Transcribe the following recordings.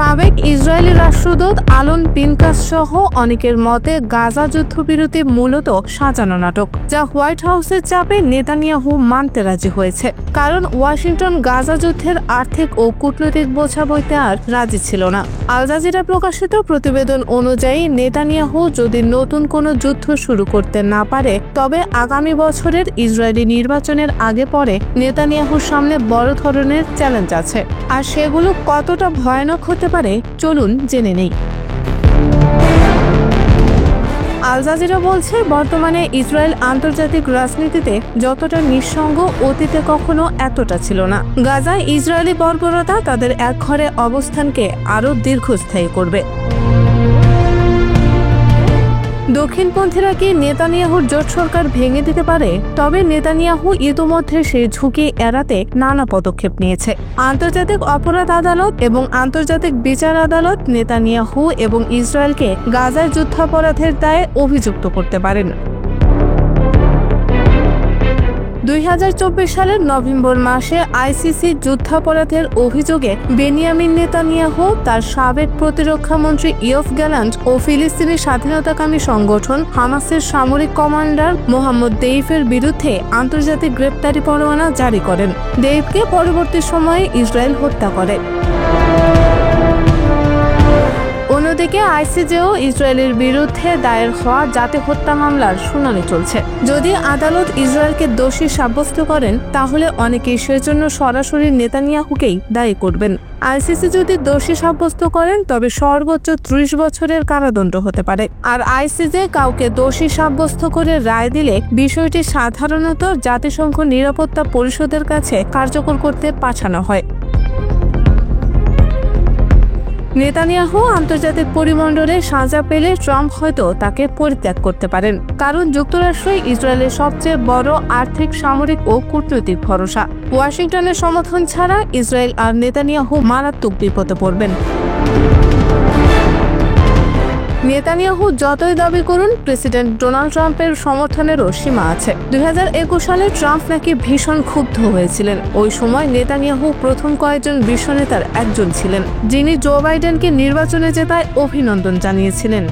সাবেক ইসরায়েলি রাষ্ট্রদূত আলোন পিনকাস সহ অনেকের মতে গাজা যুদ্ধবিরতি মূলত সাজানো নাটক, যা হোয়াইট হাউসের চাপে নেতানিয়াহু মানতে রাজি হয়েছে। কারণ ওয়াশিংটন গাজা যুদ্ধের আর্থিক ও কূটনৈতিক বোঝা বইতে আর রাজি ছিল না। আল জাজিরা প্রকাশিত প্রতিবেদন অনুযায়ী নেতানিয়াহু যদি নতুন কোনো যুদ্ধ শুরু করতে না পারে, তবে আগামী বছরের ইসরায়েলি নির্বাচনের আগে পরে নেতানিয়াহুর সামনে বড় ধরনের চ্যালেঞ্জ আছে। আর সেগুলো কতটা ভয়ানক হতে পারে চলুন জেনে নেই। আল জাজিরা বলছে, বর্তমানে ইসরায়েল আন্তর্জাতিক রাজনীতিতে যতটা নিঃসঙ্গ অতীতে কখনো এতটা ছিল না। গাজায় ইসরায়েলি বর্বরতা তাদের একঘরে অবস্থানকে আরও দীর্ঘস্থায়ী করবে। দক্ষিণপন্থীরা কি নেতানিয়াহুর জোট সরকার ভেঙে দিতে পারে? তবে নেতানিয়াহু ইতোমধ্যে সেই ঝুঁকি এড়াতে নানা পদক্ষেপ নিয়েছে। আন্তর্জাতিক অপরাধ আদালত এবং আন্তর্জাতিক বিচার আদালত নেতানিয়াহু এবং ইসরায়েলকে গাজায় যুদ্ধাপরাধের দায়ে অভিযুক্ত করতে পারেন। 2024 সালের নভেম্বর মাসে আইসিসি যুদ্ধাপরাধের অভিযোগে বেনিয়ামিন নেতানিয়াহু, তার সাবেক প্রতিরক্ষা মন্ত্রী ইয়োভ গ্যালান্ট ও ফিলিস্তিনি স্বাধীনতাকামী সংগঠন হামাসের সামরিক কমান্ডার মোহাম্মদ দেইফের বিরুদ্ধে আন্তর্জাতিক গ্রেপ্তারি পরোয়ানা জারি করেন। দেইফকে পরবর্তী সময়ে ইসরায়েল হত্যা করে। অন্যদিকে আইসিজেও ইসরায়েলের বিরুদ্ধে দায়ের হওয়া জাতি হত্যা মামলার শুনানি চলছে। যদি আদালত ইসরায়েলকে দোষী সাব্যস্ত করেন, তাহলে অনেকেই সেজন্য সরাসরি নেতানিয়াহুকেই দায়ী করবেন। আইসিসি যদি দোষী সাব্যস্ত করেন, তবে সর্বোচ্চ 30 বছরের কারাদণ্ড হতে পারে। আর আইসিজে কাউকে দোষী সাব্যস্ত করে রায় দিলে বিষয়টি সাধারণত জাতিসংঘ নিরাপত্তা পরিষদের কাছে কার্যকর করতে পাঠানো হয়। নেতানিয়াহু আন্তর্জাতিক পরিমণ্ডলে সাজা পেলে ট্রাম্প হয়তো তাকে পরিত্যাগ করতে পারেন, কারণ যুক্তরাষ্ট্রই ইসরায়েলের সবচেয়ে বড় আর্থিক, সামরিক ও কূটনৈতিক ভরসা। ওয়াশিংটনের সমর্থন ছাড়া ইসরায়েল আর নেতানিয়াহু মারাত্মক বিপদে পড়বেন। নেতানিয়াহু যতই দাবি করুন, প্রেসিডেন্ট ডোনাল্ড ট্রাম্পের সমর্থনেরও সীমা আছে। 2021 সালে ট্রাম্প নাকি ভীষণ ক্ষুব্ধ হয়েছিলেন। ওই সময় নেতানিয়াহু প্রথম কয়েকজন বিশ্ব নেতার একজন ছিলেন, যিনি জো বাইডেনকে নির্বাচনে জেতায় অভিনন্দন জানিয়েছিলেন।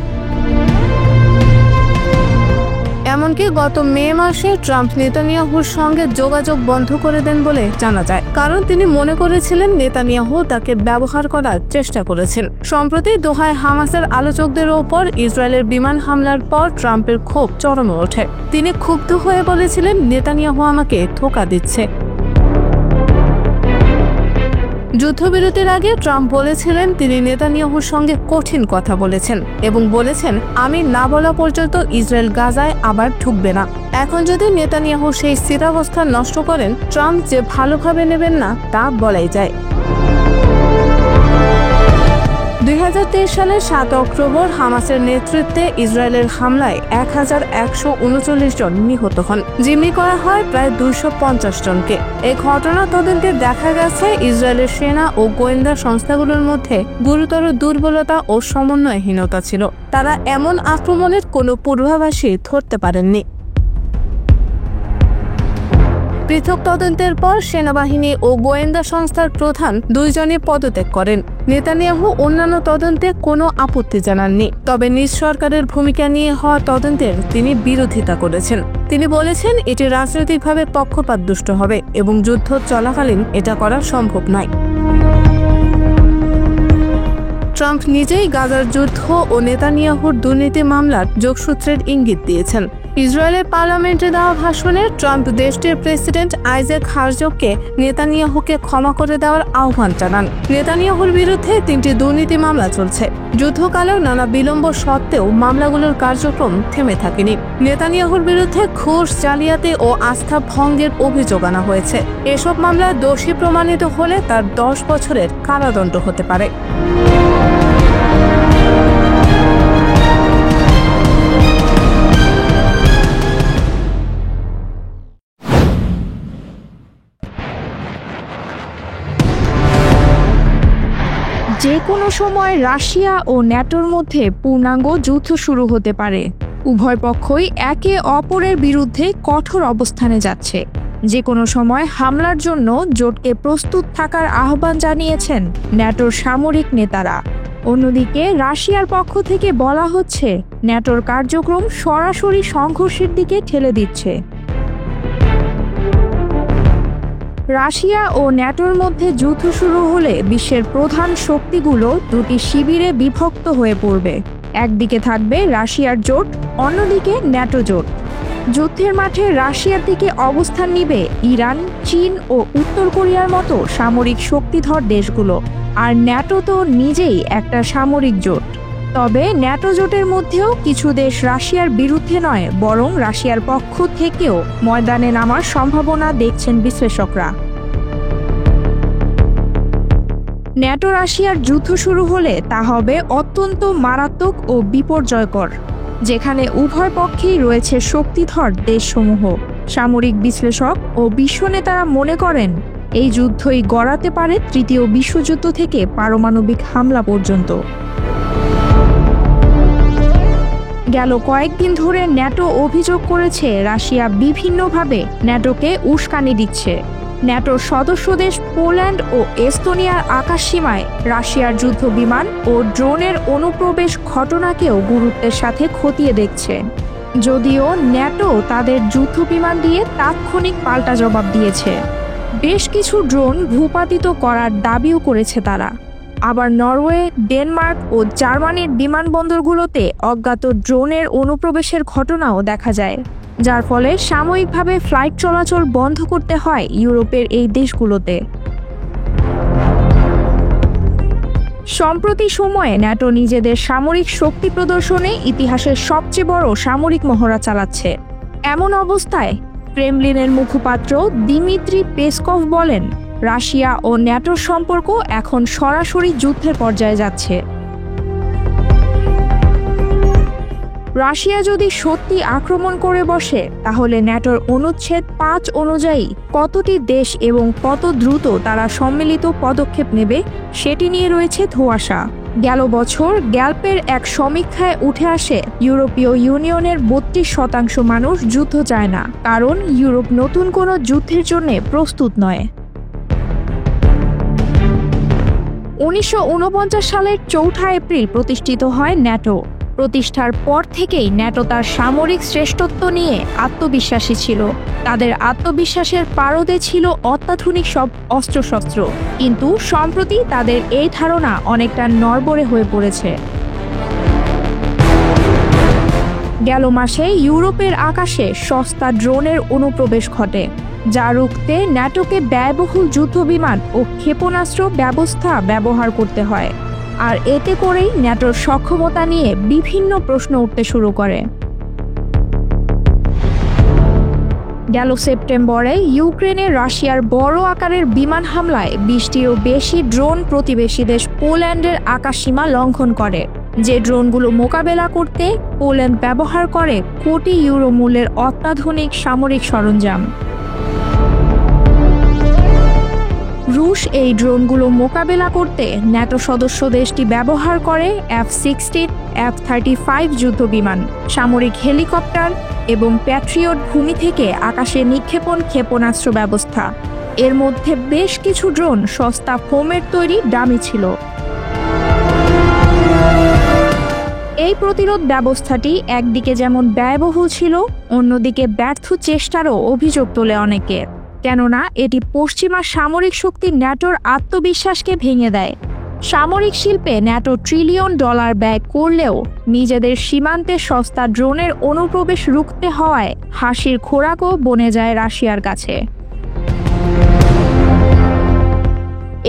এমনকি গত মে মাসে ট্রাম্প নেতানিয়াহুর সঙ্গে যোগাযোগ বন্ধ করে দেন বলে জানা যায়, কারণ তিনি মনে করেছিলেন নেতানিয়াহু তাকে ব্যবহার করার চেষ্টা করেছেন। সম্প্রতি দোহায় হামাসের আলোচকদের ওপর ইসরায়েলের বিমান হামলার পর ট্রাম্পের ক্ষোভ চরমে ওঠে। তিনি ক্ষুব্ধ হয়ে বলেছিলেন, নেতানিয়াহু আমাকে ধোঁকা দিচ্ছে। যুদ্ধবিরতির আগে ট্রাম্প বলেছিলেন তিনি নেতানিয়াহুর সঙ্গে কঠিন কথা বলেছেন এবং বলেছেন, আমি না বলা পর্যন্ত ইসরায়েল গাজায় আবার ঢুকবে না। এখন যদি নেতানিয়াহু সেই স্থিতাবস্থা নষ্ট করেন, ট্রাম্প যে ভালোভাবে নেবেন না তা বলাই যায়। 2023 সালের 7 অক্টোবর হামাসের নেতৃত্বে ইসরায়েলের হামলায় 1139 জন নিহত হন। জিম্মি করা হয় প্রায় 250 জনকে। এই ঘটনা তদন্তে দেখা গেছে, ইসরায়েলের সেনা ও গোয়েন্দা সংস্থাগুলোর মধ্যে গুরুতর দুর্বলতা ও সমন্বয়হীনতা ছিল। তারা এমন আক্রমণের কোনো পূর্বাভাসই ধরতে পারেননি। পৃথক তদন্তের পর সেনাবাহিনী ও গোয়েন্দা সংস্থার প্রধান দুইজনই পদত্যাগ করেন। নেতানিয়াহু অন্যান্য তদন্তে কোনো আপত্তি জানাননি, তবে নিজ সরকারের ভূমিকা নিয়ে হওয়া তদন্তের তিনি বিরোধিতা করেছেন। তিনি বলেছেন, এটি রাজনৈতিকভাবে পক্ষপাতদুষ্ট হবে এবং যুদ্ধ চলাকালীন এটা করা সম্ভব নয়। ট্রাম্প নিজেই গাজার যুদ্ধ ও নেতানিয়াহুর দুর্নীতি মামলার যোগসূত্রের ইঙ্গিত দিয়েছেন। ইসরায়েলের পার্লামেন্টে দেওয়া ভাষণে ট্রাম্প দেশটির প্রেসিডেন্ট আইজ্যাক হারজগকে নেতানিয়াহুকে ক্ষমা করে দেওয়ার আহ্বান জানান। নেতানিয়াহুর বিরুদ্ধে 3টি দুর্নীতি মামলা চলছে। যুদ্ধকালেও নানা বিলম্ব সত্ত্বেও মামলাগুলোর কার্যক্রম থেমে থাকেনি। নেতানিয়াহুর বিরুদ্ধে ঘুষ, জালিয়াতি ও আস্থা ভঙ্গের অভিযোগ আনা হয়েছে। এসব মামলা দোষী প্রমাণিত হলে তার 10 বছরের কারাদণ্ড হতে পারে। যে কোনো সময় রাশিয়া ও ন্যাটোর মধ্যে পূর্ণাঙ্গ যুদ্ধ শুরু হতে পারে। উভয় পক্ষই একে অপরের বিরুদ্ধে কঠোর অবস্থানে যাচ্ছে। যে কোনো সময় হামলার জন্য জোটকে প্রস্তুত থাকার আহ্বান জানিয়েছেন ন্যাটোর সামরিক নেতারা। অন্যদিকে রাশিয়ার পক্ষ থেকে বলা হচ্ছে ন্যাটোর কার্যক্রম সরাসরি সংঘর্ষের দিকে ঠেলে দিচ্ছে। রাশিয়া ও ন্যাটোর মধ্যে যুদ্ধ শুরু হলে বিশ্বের প্রধান শক্তিগুলো দুটি শিবিরে বিভক্ত হয়ে পড়বে। একদিকে থাকবে রাশিয়ার জোট, অন্যদিকে ন্যাটো জোট। যুদ্ধের মাঠে রাশিয়ার দিকে অবস্থান নিবে ইরান, চীন ও উত্তর কোরিয়ার মতো সামরিক শক্তিধর দেশগুলো। আর ন্যাটো তো নিজেই একটা সামরিক জোট। তবে ন্যাটো জোটের মধ্যেও কিছু দেশ রাশিয়ার বিরুদ্ধে নয়, বরং রাশিয়ার পক্ষ থেকেও ময়দানে নামার সম্ভাবনা দেখছেন বিশ্লেষকরা। ন্যাটো রাশিয়ার যুদ্ধ শুরু হলে তা হবে অত্যন্ত মারাত্মক ও বিপর্যয়কর, যেখানে উভয় পক্ষেই রয়েছে শক্তিধর দেশসমূহ। সামরিক বিশ্লেষক ও বিশ্ব নেতারা মনে করেন এই যুদ্ধই গড়াতে পারে তৃতীয় বিশ্বযুদ্ধ থেকে পারমাণবিক হামলা পর্যন্ত। গেল কয়েকদিন ধরে ন্যাটো অভিযোগ করেছে রাশিয়া বিভিন্নভাবে ন্যাটোকে উস্কানি দিচ্ছে। ন্যাটোর সদস্য দেশ পোল্যান্ড ও এস্তোনিয়ার আকাশসীমায় রাশিয়ার যুদ্ধ বিমান ও ড্রোনের অনুপ্রবেশ ঘটনাকেও গুরুত্বের সাথে খতিয়ে দেখছে। যদিও ন্যাটো তাদের যুদ্ধ বিমান দিয়ে তাৎক্ষণিক পাল্টা জবাব দিয়েছে। বেশ কিছু ড্রোন ভূপাতিত করার দাবিও করেছে তারা। আবার নরওয়ে, ডেনমার্ক ও জার্মানির বিমানবন্দরগুলোতে অজ্ঞাত ড্রোনের অনুপ্রবেশের ঘটনাও দেখা যায়, যার ফলে সাময়িকভাবে ফ্লাইট চলাচল বন্ধ করতে হয় ইউরোপের এই দেশগুলোতে। সম্প্রতি সময়ে ন্যাটো নিজেদের সামরিক শক্তি প্রদর্শনে ইতিহাসের সবচেয়ে বড় সামরিক মহড়া চালাচ্ছে। এমন অবস্থায় ক্রেমলিনের মুখপাত্র দিমিত্রি পেসকভ বলেন, রাশিয়া ও ন্যাটোর সম্পর্ক এখন সরাসরি যুদ্ধের পর্যায়ে যাচ্ছে। রাশিয়া যদি সত্যি আক্রমণ করে বসে, তাহলে ন্যাটোর অনুচ্ছেদ 5 অনুযায়ী কতটি দেশ এবং কত দ্রুত তারা সম্মিলিত পদক্ষেপ নেবে সেটি নিয়ে রয়েছে ধোঁয়াশা। গেল বছর গ্যালপের এক সমীক্ষায় উঠে আসে ইউরোপীয় ইউনিয়নের 32% মানুষ যুদ্ধ চায় না, কারণ ইউরোপ নতুন কোনো যুদ্ধের জন্য প্রস্তুত নয়। 1949 সালের 4 এপ্রিল প্রতিষ্ঠিত হয় ন্যাটো। প্রতিষ্ঠার পর থেকেই ন্যাটো তার সামরিক শ্রেষ্ঠত্ব নিয়ে আত্মবিশ্বাসী ছিল। তাদের আত্মবিশ্বাসের পারদে ছিল অত্যাধুনিক সব অস্ত্রশস্ত্র, কিন্তু সম্প্রতি তাদের এই ধারণা অনেকটা নড়বড়ে হয়ে পড়েছে। গেল মাসে ইউরোপের আকাশে সস্তা ড্রোনের অনুপ্রবেশ ঘটে, যা রুখতে ন্যাটোকে ব্যয়বহুল যুদ্ধবিমান ও ক্ষেপণাস্ত্র ব্যবস্থা ব্যবহার করতে হয়। আর এতে করেই ন্যাটোর সক্ষমতা নিয়ে বিভিন্ন প্রশ্ন উঠতে শুরু করে। গেল সেপ্টেম্বরে ইউক্রেনে রাশিয়ার বড় আকারের বিমান হামলায় 20টিরও বেশি ড্রোন প্রতিবেশী দেশ পোল্যান্ডের আকাশসীমা লঙ্ঘন করে। যে ড্রোনগুলো মোকাবেলা করতে পোল্যান্ড ব্যবহার করে কোটি ইউরো মূল্যের অত্যাধুনিক সামরিক সরঞ্জাম। রুশ এই ড্রোনগুলো মোকাবেলা করতে ন্যাটো সদস্য দেশটি ব্যবহার করে F-16, F-35 যুদ্ধবিমান, সামরিক হেলিকপ্টার এবং প্যাট্রিয়ট ভূমি থেকে আকাশে নিক্ষেপণ ক্ষেপণাস্ত্র ব্যবস্থা। এর মধ্যে বেশ কিছু ড্রোন সস্তা ফোমের তৈরি ডামি ছিল। এই প্রতিরোধ ব্যবস্থাটি একদিকে যেমন ব্যয়বহুল ছিল, অন্যদিকে ব্যর্থ চেষ্টারও অভিযোগ তোলে অনেকে, কেননা এটি পশ্চিমা সামরিক শক্তি ন্যাটোর আত্মবিশ্বাসকে ভেঙে দেয়। সামরিক শিল্পে ন্যাটো $1 ট্রিলিয়ন ব্যয় করলেও নিজেদের সীমান্তে সস্তা ড্রোনের অনুপ্রবেশ রুখতে হওয়ায় হাসির খোরাকও বনে যায় রাশিয়ার কাছে।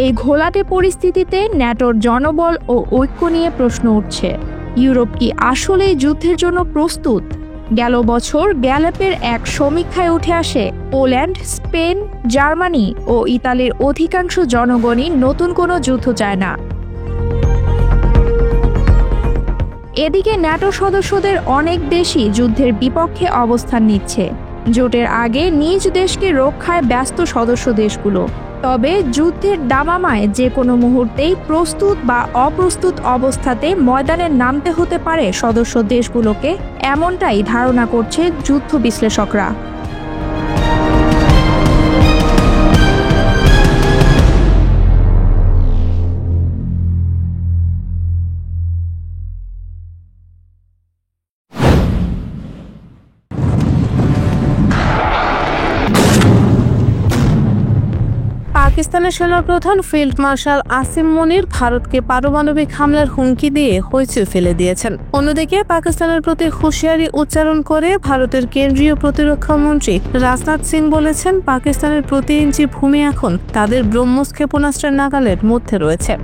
এই ঘোলাটে পরিস্থিতিতে ন্যাটোর জনবল ও ঐক্য নিয়ে প্রশ্ন উঠছে। ইউরোপ কি আসলেই যুদ্ধের জন্য প্রস্তুত? গেল বছর গ্যালপের এক সমীক্ষায় উঠে আসে পোল্যান্ড, স্পেন, জার্মানি ও ইতালির অধিকাংশ জনগণই নতুন কোনো যুদ্ধ চায় না। এদিকে ন্যাটো সদস্যদের অনেক দেশই যুদ্ধের বিপক্ষে অবস্থান নিচ্ছে। জোটের আগে নিজ দেশকে রক্ষায় ব্যস্ত সদস্য দেশগুলো। তবে যুদ্ধের দামামায় যে কোনো মুহূর্তেই প্রস্তুত বা অপ্রস্তুত অবস্থাতে ময়দানে নামতে হতে পারে সদস্য দেশগুলোকে, এমনটাই ধারণা করছে যুদ্ধ বিশ্লেষকরা। পাকিস্তানের সেনাপ্রধান ফিল্ড মার্শাল আসিম মনির ভারতকে পারমাণবিক হামলার হুমকি দিয়ে হইচই ফেলে দিয়েছেন। অন্যদিকে পাকিস্তানের প্রতি হুঁশিয়ারি উচ্চারণ করে ভারতের কেন্দ্রীয় প্রতিরক্ষা মন্ত্রী রাজনাথ সিং বলেছেন, পাকিস্তানের প্রতি ইঞ্চি ভূমি এখন তাদের ব্রহ্মস ক্ষেপণাস্ত্রের নাগালের মধ্যে রয়েছে।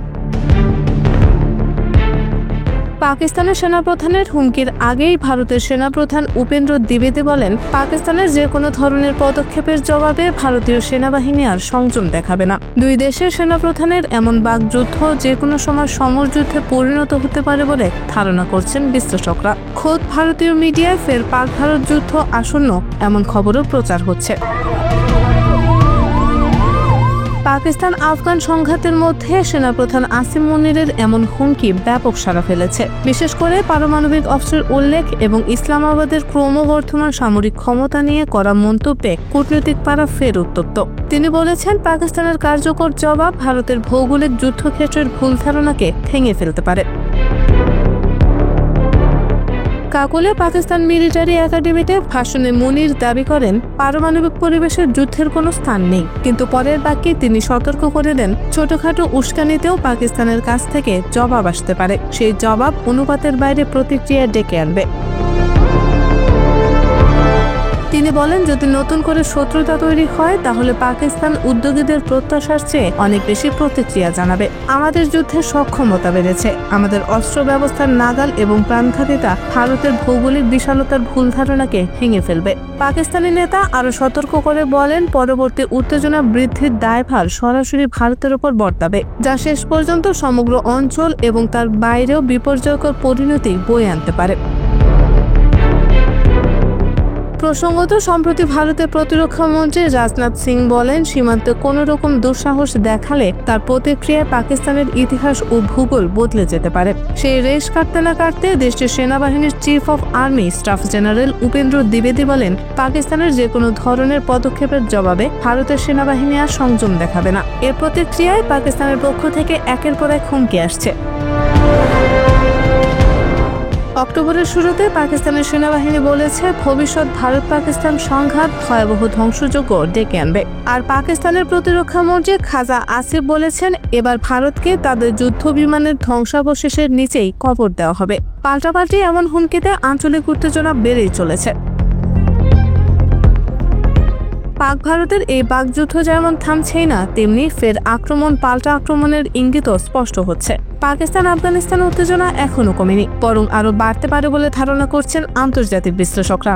পাকিস্তানের সেনাপ্রধানের হুমকির আগেই ভারতের সেনাপ্রধান উপেন্দ্র দ্বিবেদী বলেন, পাকিস্তানের যে কোনো ধরনের পদক্ষেপের জবাবে ভারতীয় সেনাবাহিনী আর সংযম দেখাবে না। দুই দেশের সেনাপ্রধানের এমন বাকযুদ্ধ যে কোনো সময় সমরযুদ্ধে পরিণত হতে পারে বলে ধারণা করছেন বিশ্লেষকরা। খোদ ভারতীয় মিডিয়ায় ফের পাক ভারত যুদ্ধ আসন্ন এমন খবরও প্রচার হচ্ছে। পাকিস্তান আফগান সংঘাতের মধ্যে সেনাপ্রধান আসিম মনিরের এমন হুমকি ব্যাপক সাড়া ফেলেছে। বিশেষ করে পারমাণবিক অস্ত্রের উল্লেখ এবং ইসলামাবাদের ক্রমবর্ধমান সামরিক ক্ষমতা নিয়ে করা মন্তব্যে কূটনৈতিক পাড়া ফের উত্তপ্ত। তিনি বলেছেন, পাকিস্তানের কার্যকর জবাব ভারতের ভৌগোলিক যুদ্ধক্ষেত্রের ভুল ধারণাকে ভেঙে ফেলতে পারে। কাকুলে পাকিস্তান মিলিটারি একাডেমিতে ভাষণে মনির দাবি করেন, পারমাণবিক পরিবেশের যুদ্ধের কোনো স্থান নেই। কিন্তু পরের বাক্যে তিনি সতর্ক করে দেন, ছোটখাটো উস্কানিতেও পাকিস্তানের কাছ থেকে জবাব আসতে পারে। সেই জবাব অনুপাতের বাইরে প্রতিক্রিয়া ডেকে আনবে। তিনি বলেন, যদি নতুন করে শত্রুতা তৈরি হয় তাহলে পাকিস্তান উদ্যোগীদের প্রত্যাশার চেয়ে অনেক বেশি প্রতিক্রিয়া জানাবে। আমাদের যুদ্ধের সক্ষমতা বেড়েছে, আমাদের অস্ত্র ব্যবস্থার নাগাল এবং প্রাণঘাতিতা ভারতের ভৌগোলিক বিশালতার ভুল ধারণাকে ভেঙে ফেলবে। পাকিস্তানি নেতা আরো সতর্ক করে বলেন, পরবর্তী উত্তেজনা বৃদ্ধির দায়ভার সরাসরি ভারতের উপর বর্তাবে, যা শেষ পর্যন্ত সমগ্র অঞ্চল এবং তার বাইরেও বিপর্যয়কর পরিণতি বয়ে আনতে পারে। প্রসঙ্গত, সম্প্রতি ভারতের প্রতিরক্ষা মন্ত্রী রাজনাথ সিং বলেন, সীমান্তে কোনো রকম দুঃসাহস দেখালে তার প্রতিক্রিয়ায় পাকিস্তানের ইতিহাস ও ভূগোল বদলে যেতে পারে। সেই রেশ কাটতে না কাটতে দেশটির সেনাবাহিনীর chief of army staff general Upendra দ্বিবেদী বলেন, পাকিস্তানের যে কোনো ধরনের পদক্ষেপের জবাবে ভারতের সেনাবাহিনী আর সংযম দেখাবে না। এর প্রতিক্রিয়ায় পাকিস্তানের পক্ষ থেকে একের পর এক হুমকি আসছে। অক্টোবরের শুরুতে পাকিস্তানের সেনাবাহিনী বলেছে, ভবিষ্যৎ ভারত পাকিস্তান সংঘাত ভয়াবহ ধ্বংসযজ্ঞ ডেকে আনবে। আর পাকিস্তানের প্রতিরক্ষা মন্ত্রী খাজা আসিফ বলেছেন, এবার ভারতকে তাদের যুদ্ধ বিমানের ধ্বংসাবশেষের নিচেই কবর দেওয়া হবে। পাল্টাপাল্টি এমন হুমকিতে আঞ্চলিক উত্তেজনা বেড়েই চলেছে। পাক ভারতের এই বাকযুদ্ধ যেমন থামছেই না, তেমনি ফের পাল্টা আক্রমণের ইঙ্গিতও স্পষ্ট হচ্ছে। পাকিস্তান আফগানিস্তান উত্তেজনা এখনো কমেনি, বরং আরো বাড়তে পারে বলে ধারণা করছেন আন্তর্জাতিক বিশ্লেষকরা।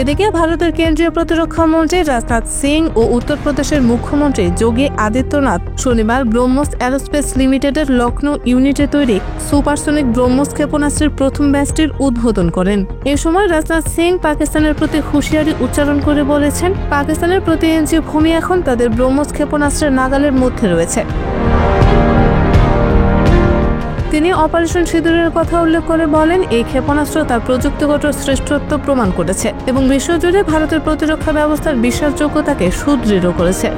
এদিকে ভারতের কেন্দ্রীয় প্রতিরক্ষা মন্ত্রী রাজনাথ সিং ও উত্তরপ্রদেশের মুখ্যমন্ত্রী যোগী আদিত্যনাথ শনিবার ব্রহ্মস এরোস্পেস লিমিটেডের লখনৌ ইউনিটে তৈরি সুপারসনিক ব্রহ্মস ক্ষেপণাস্ত্রের প্রথম ব্যাচটির উদ্বোধন করেন। এ সময় রাজনাথ সিং পাকিস্তানের প্রতি হুঁশিয়ারি উচ্চারণ করে বলেছেন, পাকিস্তানের প্রতি ইঞ্চি ভূমি এখন তাদের ব্রহ্মস ক্ষেপণাস্ত্রের নাগালের মধ্যে রয়েছে। তিনি অপারেশন সিঁদুরের কথা উল্লেখ করে বলেন, এই ক্ষেপণাস্ত্র তার প্রযুক্তিগত শ্রেষ্ঠত্ব প্রমাণ করেছে এবং বিশ্বজুড়ে ভারতের প্রতিরক্ষা ব্যবস্থার বিশ্বাসযোগ্যতাকে সুদৃঢ় করেছে।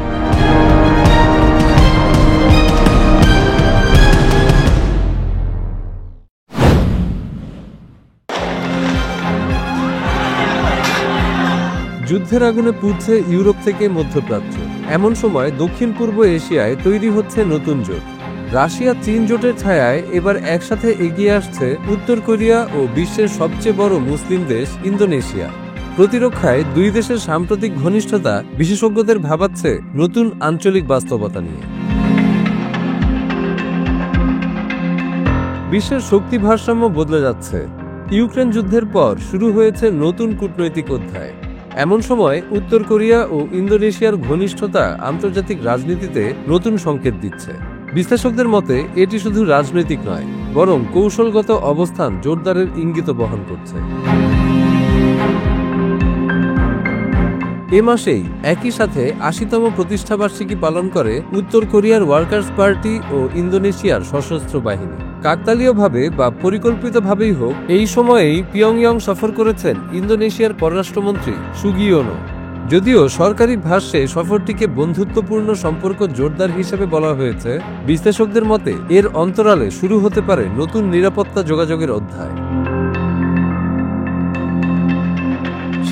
যুদ্ধের আগুনে পুড়ছে ইউরোপ থেকে মধ্যপ্রাচ্য। এমন সময় দক্ষিণ পূর্ব এশিয়ায় তৈরি হচ্ছে নতুন জোট। রাশিয়া চীন জোটের ছায়ায় এবার একসাথে এগিয়ে আসছে উত্তর কোরিয়া ও বিশ্বের সবচেয়ে বড় মুসলিম দেশ ইন্দোনেশিয়া। প্রতিরক্ষায় দুই দেশের সাম্প্রতিক ঘনিষ্ঠতা বিশেষজ্ঞদের ভাবাচ্ছে নতুন আঞ্চলিক বাস্তবতা নিয়ে। বিশ্বের শক্তি ভারসাম্য বদলে যাচ্ছে। ইউক্রেন যুদ্ধের পর শুরু হয়েছে নতুন কূটনৈতিক অধ্যায়। এমন সময় উত্তর কোরিয়া ও ইন্দোনেশিয়ার ঘনিষ্ঠতা আন্তর্জাতিক রাজনীতিতে নতুন সংকেত দিচ্ছে। বিশ্লেষকদের মতে এটি শুধু রাজনৈতিক নয়, বরং কৌশলগত অবস্থান জোরদারের ইঙ্গিত বহন করছে। এ মাসেই একই সাথে ৮০তম প্রতিষ্ঠাবার্ষিকী পালন করে উত্তর কোরিয়ার ওয়ার্কার্স পার্টি ও ইন্দোনেশিয়ার সশস্ত্র বাহিনী। কাকতালীয়ভাবে বা পরিকল্পিতভাবেই হোক, এই সময়েই পিয়ংইয়ং সফর করেছেন ইন্দোনেশিয়ার পররাষ্ট্রমন্ত্রী সুগিয়োনো। যদিও সরকারি ভাষ্যে সফরটিকে বন্ধুত্বপূর্ণ সম্পর্ক জোরদার হিসেবে বলা হয়েছে, বিশ্লেষকদের মতে এর অন্তরালে শুরু হতে পারে নতুন নিরাপত্তা যোগাযোগের অধ্যায়।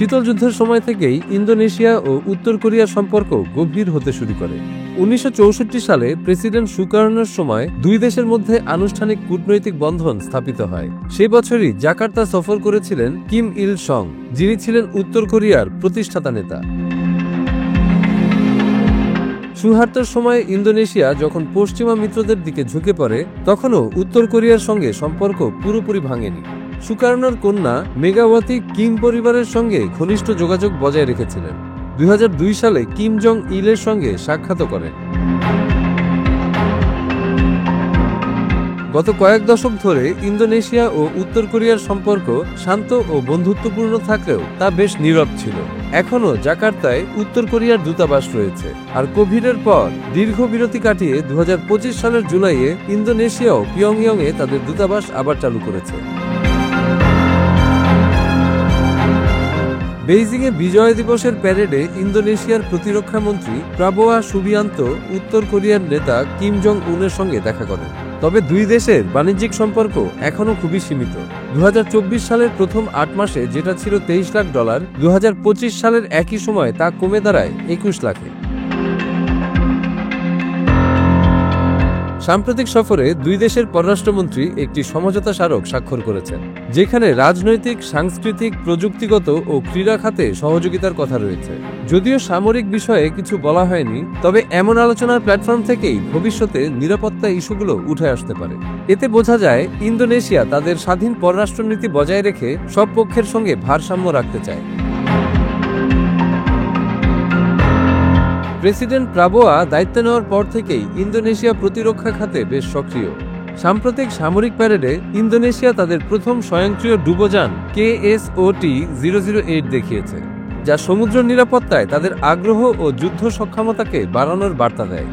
শীতল যুদ্ধের সময় থেকেই ইন্দোনেশিয়া ও উত্তর কোরিয়ার সম্পর্ক গভীর হতে শুরু করে। 1964 সালে প্রেসিডেন্ট সুকার্নোর সময় দুই দেশের মধ্যে আনুষ্ঠানিক কূটনৈতিক বন্ধন স্থাপিত হয়। সে বছরই জাকার্তা সফর করেছিলেন কিম ইল সং, যিনি ছিলেন উত্তর কোরিয়ার প্রতিষ্ঠাতা নেতা। সুহার্তোর সময় ইন্দোনেশিয়া যখন পশ্চিমা মিত্রদের দিকে ঝুঁকে পড়ে, তখনও উত্তর কোরিয়ার সঙ্গে সম্পর্ক পুরোপুরি ভাঙেনি। সুকার্নোর কন্যা মেগাওয়াতি কিম পরিবারের সঙ্গে ঘনিষ্ঠ যোগাযোগ বজায় রেখেছিলেন। 2002 সালে কিম জং ইলের সঙ্গে সাক্ষাৎ করেন। গত কয়েক দশক ধরে ইন্দোনেশিয়া ও উত্তর কোরিয়ার সম্পর্ক শান্ত ও বন্ধুত্বপূর্ণ থাকলেও তা বেশ নীরব ছিল। এখনও জাকার্তায় উত্তর কোরিয়ার দূতাবাস রয়েছে, আর কোভিডের পর দীর্ঘ বিরতি কাটিয়ে 2025 সালের জুলাইয়ে ইন্দোনেশিয়াও পিয়ংইয়ংয়ে তাদের দূতাবাস আবার চালু করেছে। বেইজিংয়ে বিজয় দিবসের প্যারেডে ইন্দোনেশিয়ার প্রতিরক্ষা মন্ত্রী প্রাবোয়া সুবিয়ান্তো উত্তর কোরিয়ার নেতা কিম জং উনের সঙ্গে দেখা করেন। তবে দুই দেশের বাণিজ্যিক সম্পর্ক এখনও খুবই সীমিত। 2024 সালের প্রথম 8 মাসে যেটা ছিল $23 লাখ, 2025 সালের একই সময় তা কমে দাঁড়ায় 21 লাখে। সাম্প্রতিক সফরে দুই দেশের পররাষ্ট্রমন্ত্রী একটি সমঝোতা স্মারক স্বাক্ষর করেছেন, যেখানে রাজনৈতিক, সাংস্কৃতিক, প্রযুক্তিগত ও ক্রীড়া খাতে সহযোগিতার কথা রয়েছে। যদিও সামরিক বিষয়ে কিছু বলা হয়নি, তবে এমন আলোচনার প্ল্যাটফর্ম থেকেই ভবিষ্যতে নিরাপত্তা ইস্যুগুলো উঠে আসতে পারে। এতে বোঝা যায় ইন্দোনেশিয়া তাদের স্বাধীন পররাষ্ট্রনীতি বজায় রেখে সব পক্ষের সঙ্গে ভারসাম্য রাখতে চায়। প্রেসিডেন্ট প্রাবোয়া দায়িত্ব নেওয়ার পর থেকেই ইন্দোনেশিয়া প্রতিরক্ষা খাতে বেশ সক্রিয়। সাম্প্রতিক সামরিক প্যারেডে ইন্দোনেশিয়া তাদের প্রথম স্বয়ংক্রিয় ডুবোযান KSOT-008 দেখিয়েছে, যা সমুদ্র নিরাপত্তায় তাদের আগ্রহ ও যুদ্ধ সক্ষমতাকে বাড়ানোর বার্তা দেয়।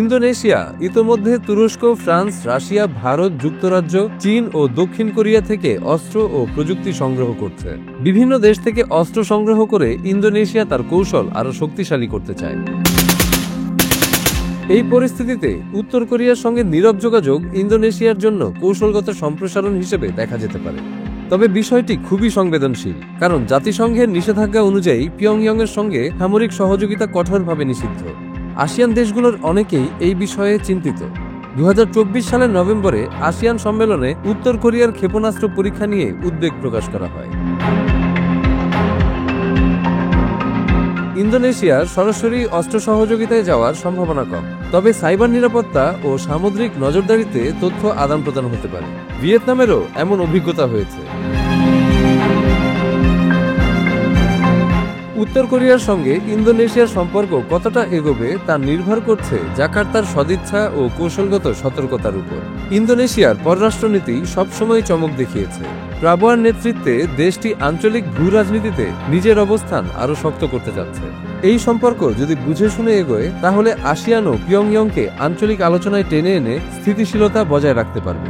ইন্দোনেশিয়া ইতোমধ্যে তুরস্ক, ফ্রান্স, রাশিয়া, ভারত, যুক্তরাজ্য, চীন ও দক্ষিণ কোরিয়া থেকে অস্ত্র ও প্রযুক্তি সংগ্রহ করছে। বিভিন্ন দেশ থেকে অস্ত্র সংগ্রহ করে ইন্দোনেশিয়া তার কৌশল আরও শক্তিশালী করতে চায়। এই পরিস্থিতিতে উত্তর কোরিয়ার সঙ্গে নীরব যোগাযোগ ইন্দোনেশিয়ার জন্য কৌশলগত সম্প্রসারণ হিসেবে দেখা যেতে পারে। তবে বিষয়টি খুবই সংবেদনশীল, কারণ জাতিসংঘের নিষেধাজ্ঞা অনুযায়ী পিয়ংইয়ংয়ের সঙ্গে সামরিক সহযোগিতা কঠোরভাবে নিষিদ্ধ। আসিয়ান দেশগুলোর অনেকেই এই বিষয়ে চিন্তিত। 2024 সালের নভেম্বরে আসিয়ান সম্মেলনে উত্তর কোরিয়ার ক্ষেপণাস্ত্র পরীক্ষা নিয়ে উদ্বেগ প্রকাশ করা হয়। ইন্দোনেশিয়ার সরাসরি অস্ত্র সহযোগিতায় যাওয়ার সম্ভাবনা কম, তবে সাইবার নিরাপত্তা ও সামুদ্রিক নজরদারিতে তথ্য আদান প্রদান হতে পারে। ভিয়েতনামেরও এমন অভিজ্ঞতা হয়েছে। উত্তর কোরিয়ার সঙ্গে ইন্দোনেশিয়ার সম্পর্ক কতটা এগোবে তা নির্ভর করছে জাকার্তার সদিচ্ছা ও কৌশলগত সতর্কতার উপর। ইন্দোনেশিয়ার পররাষ্ট্রনীতি সবসময় চমক দেখিয়েছে। প্রাবোয়ার নেতৃত্বে দেশটি আঞ্চলিক ভূ রাজনীতিতে নিজের অবস্থান আরও শক্ত করতে যাচ্ছে। এই সম্পর্ক যদি বুঝে শুনে এগোয়, তাহলে আসিয়ান ও পিয়ংইয়ংকে আঞ্চলিক আলোচনায় টেনে এনে স্থিতিশীলতা বজায় রাখতে পারবে।